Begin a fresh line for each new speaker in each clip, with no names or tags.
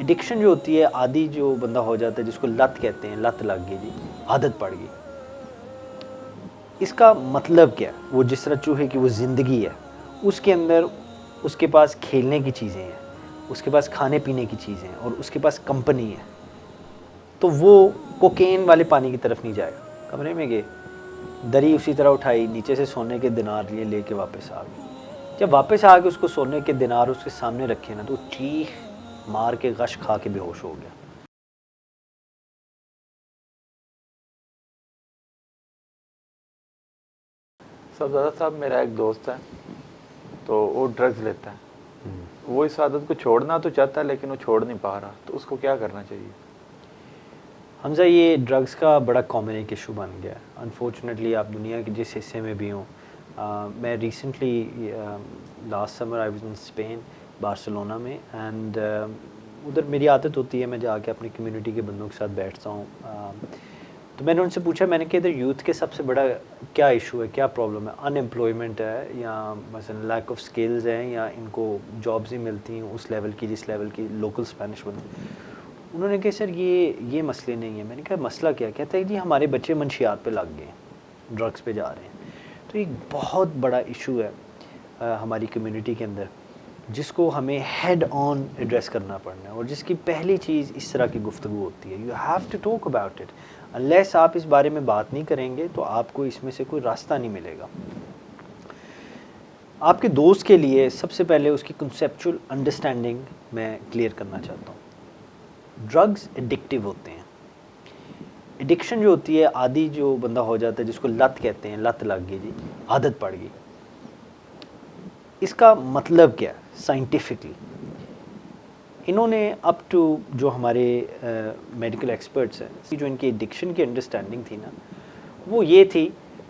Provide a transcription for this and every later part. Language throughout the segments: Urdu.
ایڈکشن جو ہوتی ہے، عادی جو بندہ ہو جاتا ہے، جس کو لت کہتے ہیں، لت لگ گئی جی، عادت پڑ گئی، اس کا مطلب کیا ہے؟ وہ جس طرح چوہے کی وہ زندگی ہے، اس کے اندر اس کے پاس کھیلنے کی چیزیں ہیں، اس کے پاس کھانے پینے کی چیزیں ہیں، اور اس کے پاس کمپنی ہے، تو وہ کوکین والے پانی کی طرف نہیں جائے گا۔ کمرے میں گئے، دری اسی طرح اٹھائی، نیچے سے سونے کے دینار لیے، لے کے واپس آ گئے۔ جب واپس آ کے اس کو سونے کے دینار اس کے سامنے رکھے نا، تو وہ چیخ مار کے غش کھا کے بے ہوش ہو گیا۔
صاحبزادہ صاحب، میرا ایک دوست ہے تو وہ ڈرگز لیتا ہے، وہ اس عادت کو چھوڑنا تو چاہتا ہے لیکن وہ چھوڑ نہیں پا رہا، تو اس کو کیا کرنا چاہیے؟
حمزہ، یہ ڈرگز کا بڑا کامن ایک ایشو بن گیا ہے انفارچونیٹلی۔ آپ دنیا کے جس حصے میں بھی ہوں، میں recently last summer I was in Spain, Barcelona میں، اینڈ ادھر میری عادت ہوتی ہے میں جا کے اپنی کمیونٹی کے بندوں کے ساتھ بیٹھتا ہوں، تو میں نے ان سے پوچھا، میں نے کہا ادھر یوتھ کے سب سے بڑا کیا ایشو ہے، کیا پرابلم ہے؟ ان امپلائمنٹ ہے، یا مثلا لیک آف اسکلز ہیں، یا ان کو جابز ہی ملتی ہیں اس لیول کی جس لیول کی لوکل اسپینش بنتی؟ انہوں نے کہا سر یہ مسئلے نہیں ہیں۔ میں نے کہا مسئلہ کیا؟ کہتا ہے جی ہمارے بچے منشیات پہ لگ گئے ہیں، ڈرگس پہ جا رہے ہیں۔ تو ایک بہت بڑا ایشو ہے ہماری کمیونٹی کے اندر، جس کو ہمیں ہیڈ آن ایڈریس کرنا پڑنا ہے، اور جس کی پہلی چیز اس طرح کی گفتگو ہوتی ہے۔ You have to talk about it. Unless آپ اس بارے میں بات نہیں کریں گے تو آپ کو اس میں سے کوئی راستہ نہیں ملے گا۔ آپ کے دوست کے لیے سب سے پہلے اس کی کنسیپچول انڈرسٹینڈنگ میں کلیئر کرنا چاہتا ہوں۔ ڈرگز ایڈکٹیو ہوتے ہیں۔ ایڈکشن جو ہوتی ہے، عادی جو بندہ ہو جاتا ہے، جس کو لت کہتے ہیں، لت لگ گئی جی، عادت پڑ گئی، اس کا مطلب کیا ہے سائنٹیفکلی؟ انہوں نے اپ ٹو جو ہمارے میڈیکل ایکسپرٹس ہیں، جو ان کی ایڈکشن کی انڈرسٹینڈنگ تھی نا، وہ یہ تھی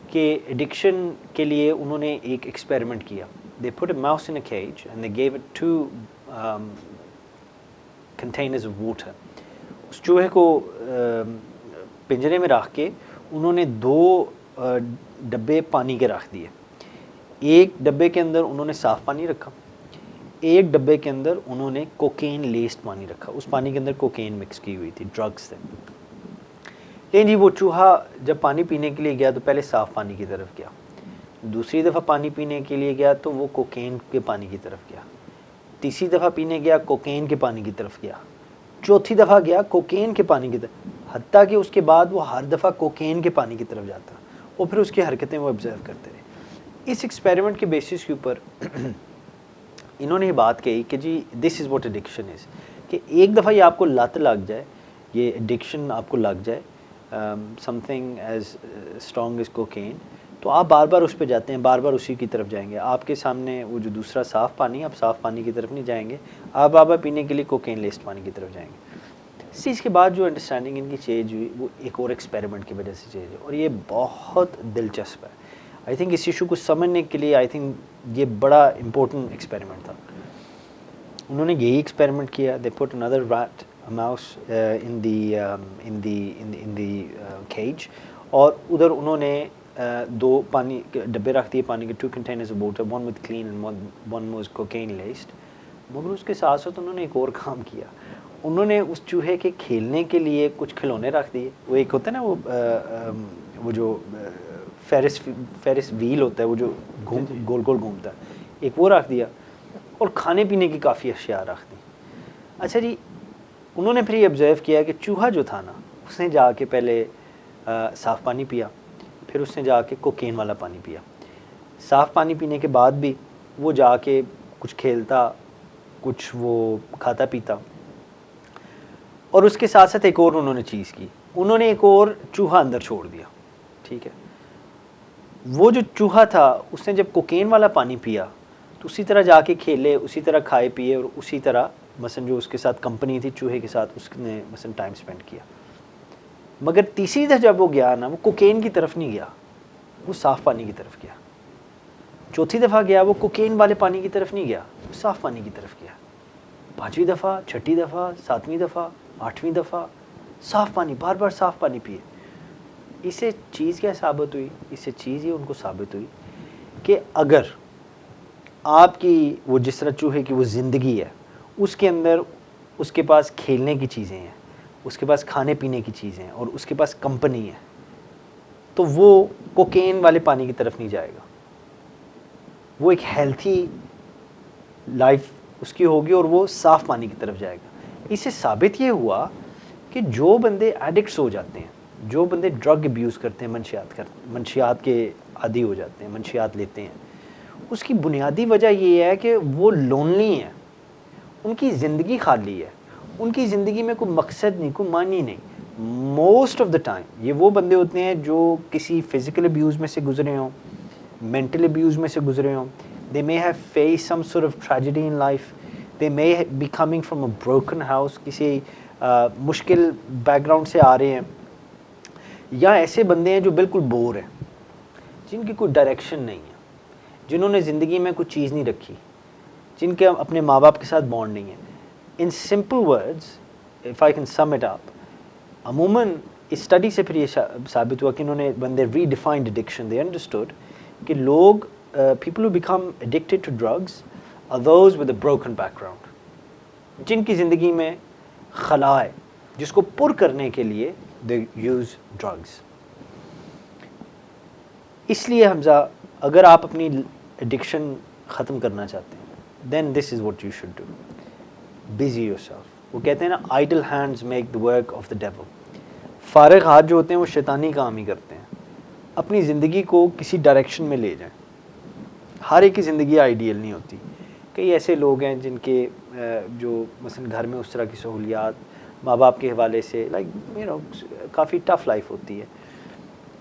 کہ ایڈکشن کے لیے انہوں نے ایک ایکسپیریمنٹ کیا۔ They put a mouse in a cage and they gave it 2 containers of water۔ اس چوہے کو پنجرے میں رکھ کے انہوں نے 2 ڈبے پانی کے رکھ دیے۔ ایک ڈبے کے اندر انہوں نے صاف پانی رکھا، ایک ڈبے کے اندر انہوں نے کوکین لیسڈ پانی رکھا۔ اس پانی کے اندر کوکین مکس کی ہوئی تھی، ڈرگس تھے۔ لیکن جی وہ چوہا جب پانی پینے کے لیے گیا تو پہلے صاف پانی کی طرف گیا، دوسری دفعہ پانی پینے کے لیے گیا تو وہ کوکین کے پانی کی طرف گیا، تیسری دفعہ پینے گیا کوکین کے پانی کی طرف گیا، چوتھی دفعہ گیا کوکین کے پانی کی طرف، حتیٰ کہ اس کے بعد وہ ہر دفعہ کوکین کے پانی کی طرف جاتا، اور پھر اس کی حرکتیں وہ آبزرو کرتے رہے۔ اس ایکسپیریمنٹ کے بیسس کے اوپر انہوں نے یہ بات کہی کہ جی دس از واٹ ایڈکشن از، کہ ایک دفعہ یہ آپ کو لت لگ جائے، یہ ایڈکشن آپ کو لگ جائے some thing as strong as cocaine, تو آپ بار بار اس پہ جاتے ہیں، بار بار اسی کی طرف جائیں گے۔ آپ کے سامنے وہ جو دوسرا صاف پانی، آپ صاف پانی کی طرف نہیں جائیں گے، آپ بار بار پینے کے لیے کوکین لیسڈ پانی کی طرف جائیں گے۔ اس چیز کے بعد جو انڈرسٹینڈنگ ان کی چینج ہوئی، وہ ایک اور ایکسپیریمنٹ کی وجہ سے چینج ہوئی، اور یہ بہت دلچسپ ہے۔ آئی تھنک اس ایشو کو سمجھنے کے لیے آئی تھنک یہ بڑا امپورٹنٹ ایکسپیریمنٹ تھا۔ انہوں نے یہی ایکسپیریمنٹ کیا، they put another rat, a mouse in the cage، اور ادھر انہوں نے 2 پانی کے ڈبے رکھ دیے، پانی کے 2 containers of water, one with clean and one was cocaine laced۔ مگر اس کے ساتھ ساتھ انہوں نے ایک اور کام کیا، انہوں نے اس چوہے کے کھیلنے کے لیے کچھ کھلونے رکھ دیے۔ وہ ایک ہوتا ہے نا وہ جو فیرس ویل ہوتا ہے، وہ جو گول گول گھومتا ہے، ایک وہ رکھ دیا، اور کھانے پینے کی کافی اشیاء رکھ دی۔ اچھا جی، انہوں نے پھر یہ آبزرو کیا کہ چوہا جو تھا نا، اس نے جا کے پہلے صاف پانی پیا، پھر اس نے جا کے کوکین والا پانی پیا۔ صاف پانی پینے کے بعد بھی وہ جا کے کچھ کھیلتا، کچھ وہ کھاتا پیتا، اور اس کے ساتھ ساتھ ایک اور انہوں نے چیز کی، انہوں نے ایک اور چوہا اندر چھوڑ دیا، ٹھیک ہے؟ وہ جو چوہا تھا اس نے جب کوکین والا پانی پیا تو اسی طرح جا کے کھیلے، اسی طرح کھائے پیے، اور اسی طرح مثلا جو اس کے ساتھ کمپنی تھی چوہے کے ساتھ، اس نے مثلا ٹائم سپینڈ کیا۔ مگر تیسری دفعہ جب وہ گیا نا، وہ کوکین کی طرف نہیں گیا، وہ صاف پانی کی طرف گیا۔ چوتھی دفعہ گیا، وہ کوکین والے پانی کی طرف نہیں گیا، وہ صاف پانی کی طرف گیا۔ 5ویں دفعہ، 6ٹھی دفعہ، 7ویں دفعہ، 8ویں دفعہ صاف پانی، بار بار صاف پانی پیے۔ اس سے چیز کیا ثابت ہوئی؟ اس سے چیز یہ ان کو ثابت ہوئی کہ اگر آپ کی وہ جس طرح چوہے کی وہ زندگی ہے، اس کے اندر اس کے پاس کھیلنے کی چیزیں ہیں, اس کے پاس کھانے پینے کی چیزیں ہیں, اور اس کے پاس کمپنی ہے, تو وہ کوکین والے پانی کی طرف نہیں جائے گا. وہ ایک ہیلتھی لائف اس کی ہوگی اور وہ صاف پانی کی طرف جائے گا. اس سے ثابت یہ ہوا کہ جو بندے ایڈکٹس ہو جاتے ہیں, جو بندے ڈرگ ابیوز کرتے ہیں, منشیات کے عادی ہو جاتے ہیں, منشیات لیتے ہیں, اس کی بنیادی وجہ یہ ہے کہ وہ لونلی ہیں, ان کی زندگی خالی ہے, ان کی زندگی میں کوئی مقصد نہیں, کوئی معنی نہیں. موسٹ آف دا ٹائم یہ وہ بندے ہوتے ہیں جو کسی فزیکل ابیوز میں سے گزرے ہوں, مینٹل ابیوز میں سے گزرے ہوں. They may have faced some sort of tragedy in life. They may be coming from a broken house, کسی مشکل بیک گراؤنڈ سے آ رہے ہیں, یا ایسے بندے ہیں جو بالکل بور ہیں, جن کی کوئی ڈائریکشن نہیں ہے, جنہوں نے زندگی میں کوئی چیز نہیں رکھی, جن کے اپنے ماں باپ کے ساتھ بانڈ نہیں ہے. ان simple words, if I can sum it up, عموماً اس اسٹڈی سے پھر یہ ثابت ہوا کہ انہوں نے when they redefined addiction, they understood کہ لوگ people who become addicted to drugs are those with a broken background, جن کی زندگی میں خلا ہے, جس کو پر کرنے کے لیے they use drugs. اس لیے حمزہ, اگر آپ اپنی ایڈکشن ختم کرنا چاہتے ہیں, then this is what you should do. Busy yourself. وہ کہتے ہیں نا, idle hands make the work of the devil. فارغ ہاتھ جو ہوتے ہیں وہ شیطانی کام ہی کرتے ہیں. اپنی زندگی کو کسی ڈائریکشن میں لے جائیں. ہر ایک کی زندگی آئیڈیل نہیں ہوتی. کئی ایسے لوگ ہیں جن کے جو مثلا گھر میں اس طرح کی سہولیات ماں باپ کے حوالے سے کافی ٹف لائف ہوتی ہے,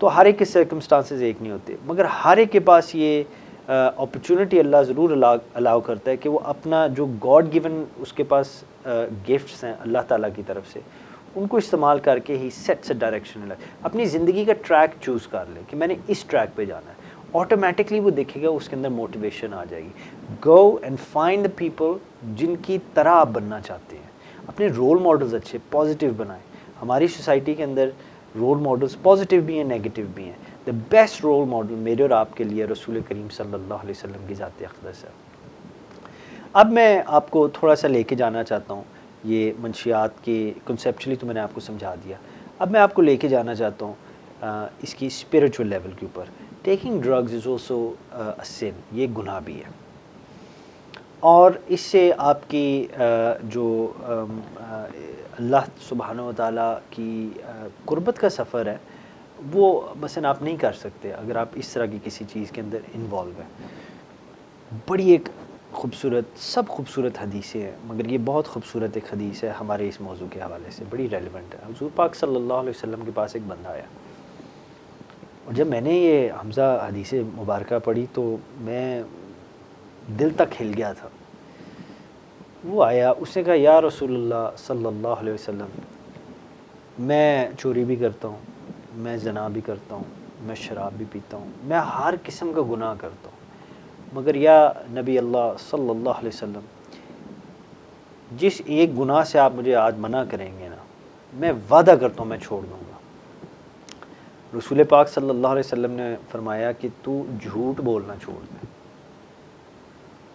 تو ہر ایک کے سرکمسٹانسز ایک نہیں ہوتے, مگر ہر ایک کے پاس یہ اپرچونٹی اللہ ضرور الاؤ کرتا ہے کہ وہ اپنا جو گاڈ گیون اس کے پاس گفٹس ہیں اللہ تعالیٰ کی طرف سے, ان کو استعمال کر کے ہی سیٹس اے ڈائریکشن, اپنی زندگی کا ٹریک چوز کر لے کہ میں نے اس ٹریک پہ جانا ہے. آٹومیٹکلی وہ دیکھے گا, اس کے اندر موٹیویشن آ جائے گی. Go and find the people جن کی طرح آپ بننا چاہتے ہیں. اپنے رول ماڈلز اچھے پازیٹیو بنائیں. ہماری سوسائٹی کے اندر رول ماڈلز پازیٹیو بھی ہیں, نیگیٹیو بھی ہیں. دا بیسٹ رول ماڈل میرے اور آپ کے لیے رسول کریم صلی اللہ علیہ وسلم کی ذات اقدس ہے. اب میں آپ کو تھوڑا سا لے کے جانا چاہتا ہوں, یہ منشیات کے کنسیپچولی تو میں نے آپ کو سمجھا دیا. اب میں آپ کو لے کے جانا چاہتا ہوں اس کی اسپریچول لیول کے اوپر. Taking drugs is also a sin, یہ گناہ بھی ہے, اور اس سے آپ کی جو اللہ سبحانہ و تعالیٰ کی قربت کا سفر ہے وہ مثلا آپ نہیں کر سکتے اگر آپ اس طرح کی کسی چیز کے اندر انوالو ہیں. بڑی ایک خوبصورت, سب خوبصورت حدیثیں ہیں, مگر یہ بہت خوبصورت ایک حدیث ہے ہمارے اس موضوع کے حوالے سے, بڑی ریلیونٹ ہے. حضور پاک صلی اللہ علیہ وسلم کے پاس ایک بندہ آیا, اور جب میں نے یہ حمزہ حدیث مبارکہ پڑھی تو میں دل تک ہل گیا تھا. وہ آیا, اس نے کہا یا رسول اللہ صلی اللہ علیہ وسلم, میں چوری بھی کرتا ہوں, میں زنا بھی کرتا ہوں, میں شراب بھی پیتا ہوں, میں ہر قسم کا گناہ کرتا ہوں, مگر یا نبی اللہ صلی اللہ علیہ وسلم, جس ایک گناہ سے آپ مجھے آج منع کریں گے نا, میں وعدہ کرتا ہوں میں چھوڑ دوں گا. رسول پاک صلی اللہ علیہ وسلم نے فرمایا کہ تو جھوٹ بولنا چھوڑ دے.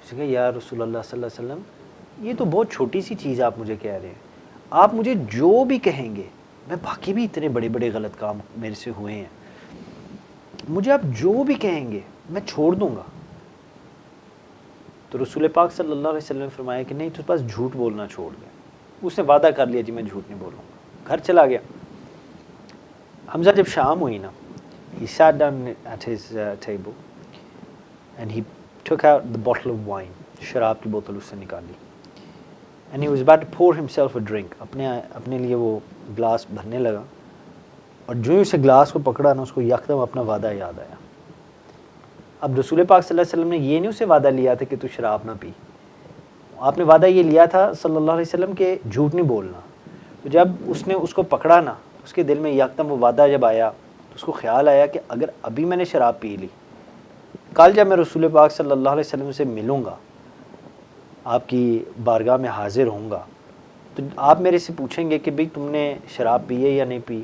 اس نے کہا یا رسول اللہ صلی اللہ علیہ وسلم, یہ تو بہت چھوٹی سی چیز آپ مجھے کہہ رہے ہیں, آپ مجھے جو بھی کہیں گے, میں باقی بھی اتنے بڑے بڑے غلط کام میرے سے ہوئے ہیں, مجھے آپ جو بھی کہیں گے میں چھوڑ دوں گا. تو رسول پاک صلی اللہ علیہ وسلم نے فرمایا کہ نہیں, تو بس جھوٹ بولنا چھوڑ دیں. اس نے وعدہ کر لیا جی میں جھوٹ نہیں بولوں گا, گھر چلا گیا. حمزہ جب شام ہوئی نا, he sat down at his table and he took out the bottle of wine, شراب کی بوتل اس سے نکالی, and he was about to pour himself a drink, اپنے لیے وہ گلاس بھرنے لگا, اور جو ہی اسے گلاس کو پکڑا نا, اس کو یکدم اپنا وعدہ یاد آیا. اب رسول پاک صلی اللہ علیہ وسلم نے یہ نہیں اسے وعدہ لیا تھا کہ تو شراب نہ پی, آپ نے وعدہ یہ لیا تھا صلی اللہ علیہ وسلم کہ جھوٹ نہیں بولنا. تو جب اس نے اس کو پکڑا نا, اس کے دل میں یکدم وہ وعدہ جب آیا تو اس کو خیال آیا کہ اگر ابھی میں نے شراب پی لی, کل جب میں رسول پاک صلی اللہ علیہ وسلم سے ملوں گا, آپ کی بارگاہ میں حاضر ہوں گا, تو آپ میرے سے پوچھیں گے کہ بھئی تم نے شراب پی ہے یا نہیں پی,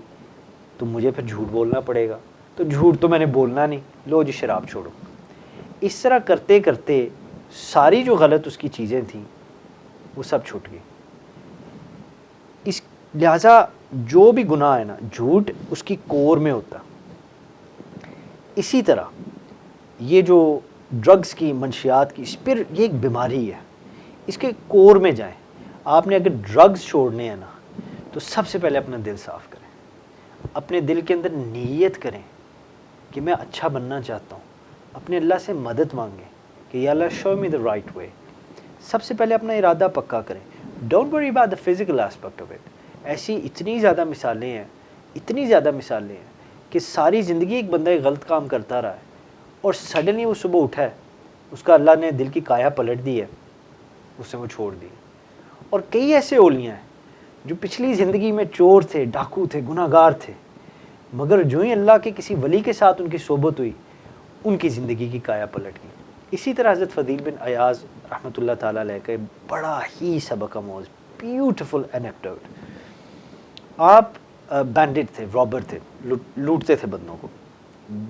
تو مجھے پھر جھوٹ بولنا پڑے گا. تو جھوٹ تو میں نے بولنا نہیں, لو جی شراب چھوڑو. اس طرح کرتے کرتے ساری جو غلط اس کی چیزیں تھیں وہ سب چھوٹ گئی. اس لہٰذا جو بھی گناہ ہے نا، جھوٹ اس کی کور میں ہوتا. اسی طرح یہ جو ڈرگز کی منشیات کی پھر یہ ایک بیماری ہے، اس کے کور میں جائیں. آپ نے اگر ڈرگز چھوڑنے ہیں نا تو سب سے پہلے اپنا دل صاف کریں، اپنے دل کے اندر نیت کریں کہ میں اچھا بننا چاہتا ہوں، اپنے اللہ سے مدد مانگیں کہ یا اللہ شو می دا رائٹ وے. سب سے پہلے اپنا ارادہ پکا کریں. Don't worry about the physical aspect of it. ایسی اتنی زیادہ مثالیں ہیں کہ ساری زندگی ایک بندہ ایک غلط کام کرتا رہا ہے اور سڈنلی وہ صبح اٹھا ہے، اس کا اللہ نے دل کی کایا پلٹ دی ہے، اس نے وہ چھوڑ دی. اور کئی ایسے اولیاء ہیں جو پچھلی زندگی میں چور تھے، ڈاکو تھے، گناہ گار تھے، مگر جو ہی اللہ کے کسی ولی کے ساتھ ان کی صحبت ہوئی ان کی زندگی کی کایا پلٹ گئی. اسی طرح حضرت فضیل بن ایاز رحمۃ اللہ تعالیٰ علیہ کا بڑا ہی سبق آموز بیوٹیفل اینیکڈوٹ. آپ بینڈٹ تھے، رابر تھے، لوٹتے تھے بندوں کو.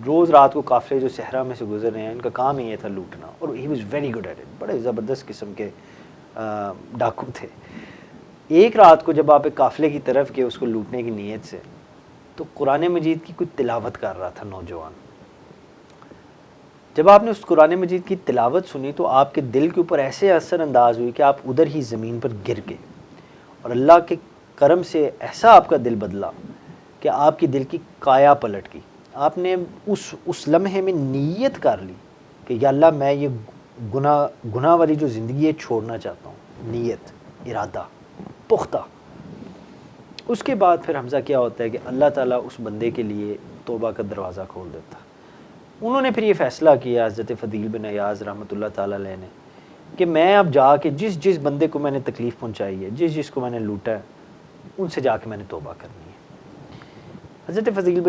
روز رات کو قافلے جو صحرا میں سے گزر رہے ہیں ان کا کام ہی یہ تھا لوٹنا، اور he was very good at it. بڑے زبردست قسم کے ڈاکو تھے. ایک رات کو جب آپ ایک قافلے کی طرف گئے اس کو لوٹنے کی نیت سے، تو قرآن مجید کی کوئی تلاوت کر رہا تھا نوجوان. جب آپ نے اس قرآن مجید کی تلاوت سنی تو آپ کے دل کے اوپر ایسے اثر انداز ہوئی کہ آپ ادھر ہی زمین پر گر گئے، اور اللہ کے کرم سے ایسا آپ کا دل بدلا کہ آپ کی دل کی کایا پلٹ گئی. آپ نے اس لمحے میں نیت کر لی کہ یا اللہ میں یہ گناہ والی جو زندگی ہے چھوڑنا چاہتا ہوں. نیت، ارادہ پختہ. اس کے بعد پھر حمزہ کیا ہوتا ہے کہ اللہ تعالیٰ اس بندے کے لیے توبہ کا دروازہ کھول دیتا. انہوں نے پھر یہ فیصلہ کیا حضرت فضیل بن ایاز رحمۃ اللہ تعالیٰ علیہ نے کہ میں اب جا کے جس بندے کو میں نے تکلیف پہنچائی ہے، جس کو میں نے لوٹا ہے، ان سے جا کے میں نے توبہ کرنی ہے. حضرت فضیل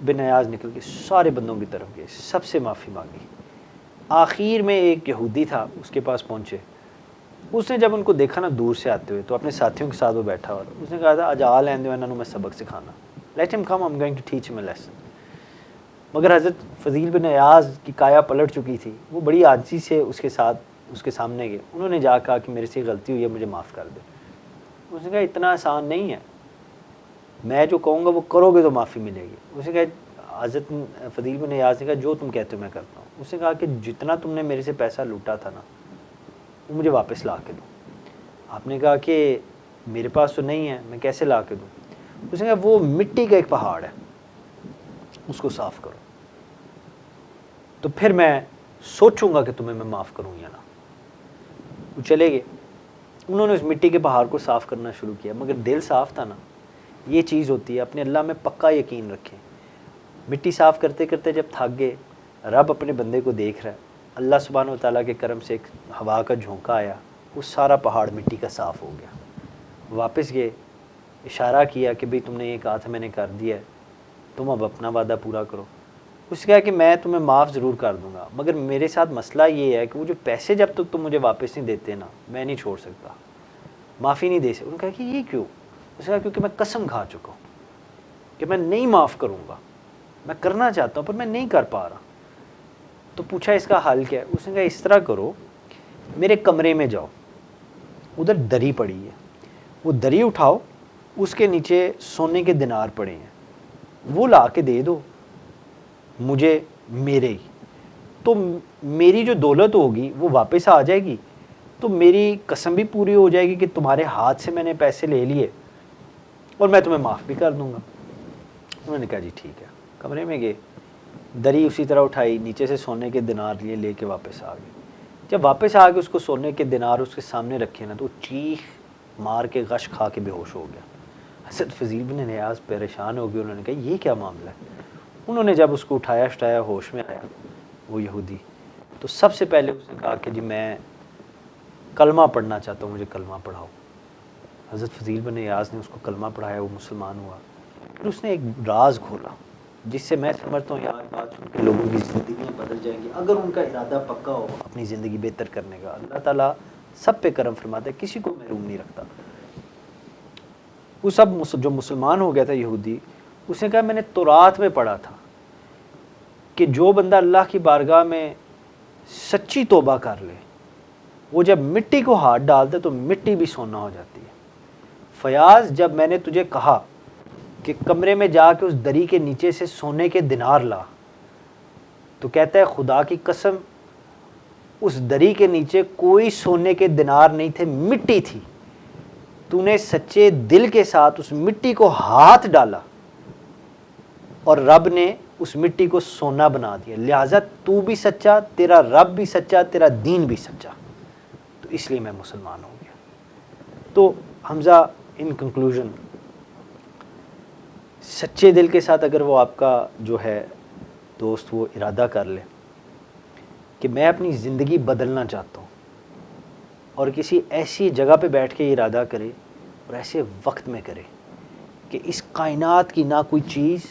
بن ایاز نکل کے سارے بندوں کی طرف گئے، سب سے معافی مانگی. آخر میں ایک یہودی تھا، اس کے پاس پہنچے. اس نے جب ان کو دیکھا نا دور سے آتے ہوئے تو اپنے ساتھیوں کے ساتھ وہ بیٹھا ہوا، اس نے کہا تھا آج آ لین دو انہوں میں سبق سکھانا. لیٹ ہم کم، I'm going to teach him a lesson. مگر حضرت فضیل بن ایاز کی کایا پلٹ چکی تھی. وہ بڑی عاجزی سے اس کے سامنے گئے. انہوں نے جا کہا کہ میرے سے غلطی ہوئی ہے، مجھے معاف کر دے. اس نے کہا اتنا آسان نہیں ہے، میں جو کہوں گا وہ کرو گے تو معافی ملے گی. اس نے کہا حضرت فضیل بن ایاز نے کہا جو تم کہتے ہو میں کرتا ہوں. اس نے کہا کہ جتنا تم نے میرے سے پیسہ لوٹا تھا نا وہ مجھے واپس لا کے دو. آپ نے کہا کہ میرے پاس تو نہیں ہے، میں کیسے لا کے دوں؟ اس نے کہا وہ مٹی کا ایک پہاڑ ہے، اس کو صاف کرو تو پھر میں سوچوں گا کہ تمہیں میں معاف کروں یا نہ. وہ چلے گئے. انہوں نے اس مٹی کے پہاڑ کو صاف کرنا شروع کیا، مگر دل صاف تھا نا. یہ چیز ہوتی ہے، اپنے اللہ میں پکا یقین رکھیں. مٹی صاف کرتے کرتے جب تھک گئے، رب اپنے بندے کو دیکھ رہا ہے. اللہ سبحانہ و تعالیٰ کے کرم سے ایک ہوا کا جھونکا آیا، وہ سارا پہاڑ مٹی کا صاف ہو گیا. واپس گئے، اشارہ کیا کہ بھئی تم نے یہ کہا تھا میں نے کر دیا ہے، تم اب اپنا وعدہ پورا کرو. اس نے کہا کہ میں تمہیں معاف ضرور کر دوں گا، مگر میرے ساتھ مسئلہ یہ ہے کہ وہ جو پیسے جب تک تم مجھے واپس نہیں دیتے نا میں نہیں چھوڑ سکتا، معافی نہیں دے سکتا. انہوں نے کہا کہ یہ کیوں؟ اس نے کہا کیونکہ میں قسم کھا چکا ہوں کہ میں نہیں معاف کروں گا. میں کرنا چاہتا ہوں پر میں نہیں کر پا رہا. تو پوچھا اس کا حل کیا ہے؟ اس نے کہا اس طرح کرو، میرے کمرے میں جاؤ، ادھر دری پڑی ہے، وہ دری اٹھاؤ، اس کے نیچے سونے کے دینار پڑے ہیں، وہ لا کے دے دو مجھے میرے ہی. تو میری جو دولت ہوگی وہ واپس آ جائے گی، تو میری قسم بھی پوری ہو جائے گی کہ تمہارے ہاتھ سے میں نے پیسے لے لیے، اور میں تمہیں معاف بھی کر دوں گا. انہوں نے کہا جی ٹھیک ہے. کمرے میں گئے، دری اسی طرح اٹھائی، نیچے سے سونے کے دینار لیے، لے کے واپس آ گئے. جب واپس آ کے اس کو سونے کے دینار اس کے سامنے رکھے نا تو وہ چیخ مار کے غش کھا کے بے ہوش ہو گیا. حضرت فضیل بن ایاز پریشان ہو گئے. انہوں نے کہا یہ کیا معاملہ ہے؟ انہوں نے جب اس کو اٹھایا ہوش میں آیا وہ یہودی، تو سب سے پہلے اس نے کہا کہ جی میں کلمہ پڑھنا چاہتا ہوں، مجھے کلمہ پڑھاؤ. حضرت فضیل بن ایاز نے اس کو کلمہ پڑھایا، وہ مسلمان ہوا. پھر اس نے ایک راز کھولا جس سے میں سمجھتا ہوں یار بات سن کے لوگوں کی زندگیاں بدل جائیں گی اگر ان کا ارادہ پکا ہو اپنی زندگی بہتر کرنے کا. اللہ تعالیٰ سب پہ کرم فرماتا ہے، کسی کو محروم نہیں رکھتا. وہ سب جو مسلمان ہو گیا تھا یہودی، اس نے کہا میں نے تورات میں پڑھا تھا کہ جو بندہ اللہ کی بارگاہ میں سچی توبہ کر لے، وہ جب مٹی کو ہاتھ ڈالتا ہے تو مٹی بھی سونا ہو جاتی ہے. فیاض جب میں نے تجھے کہا کہ کمرے میں جا کے اس دری کے نیچے سے سونے کے دینار لا، تو کہتا ہے خدا کی قسم اس دری کے نیچے کوئی سونے کے دینار نہیں تھے، مٹی تھی. تو نے سچے دل کے ساتھ اس مٹی کو ہاتھ ڈالا اور رب نے اس مٹی کو سونا بنا دیا. لہٰذا تو بھی سچا، تیرا رب بھی سچا، تیرا دین بھی سچا، تو اس لیے میں مسلمان ہو گیا. تو حمزہ ان کنکلوژن سچے دل کے ساتھ اگر وہ آپ کا جو ہے دوست وہ ارادہ کر لے کہ میں اپنی زندگی بدلنا چاہتا ہوں، اور کسی ایسی جگہ پہ بیٹھ کے ارادہ کرے اور ایسے وقت میں کرے کہ اس کائنات کی نہ کوئی چیز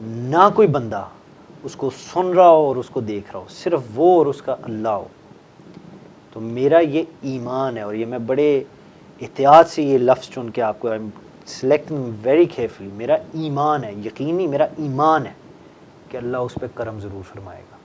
نہ کوئی بندہ اس کو سن رہا ہو اور اس کو دیکھ رہا ہو، صرف وہ اور اس کا اللہ ہو. تو میرا یہ ایمان ہے، اور یہ میں بڑے احتیاط سے یہ لفظ چن کے آپ کو سلیکٹنگ ویری کیئرفلی، میرا ایمان ہے، یقینی میرا ایمان ہے کہ اللہ اس پہ کرم ضرور فرمائے گا.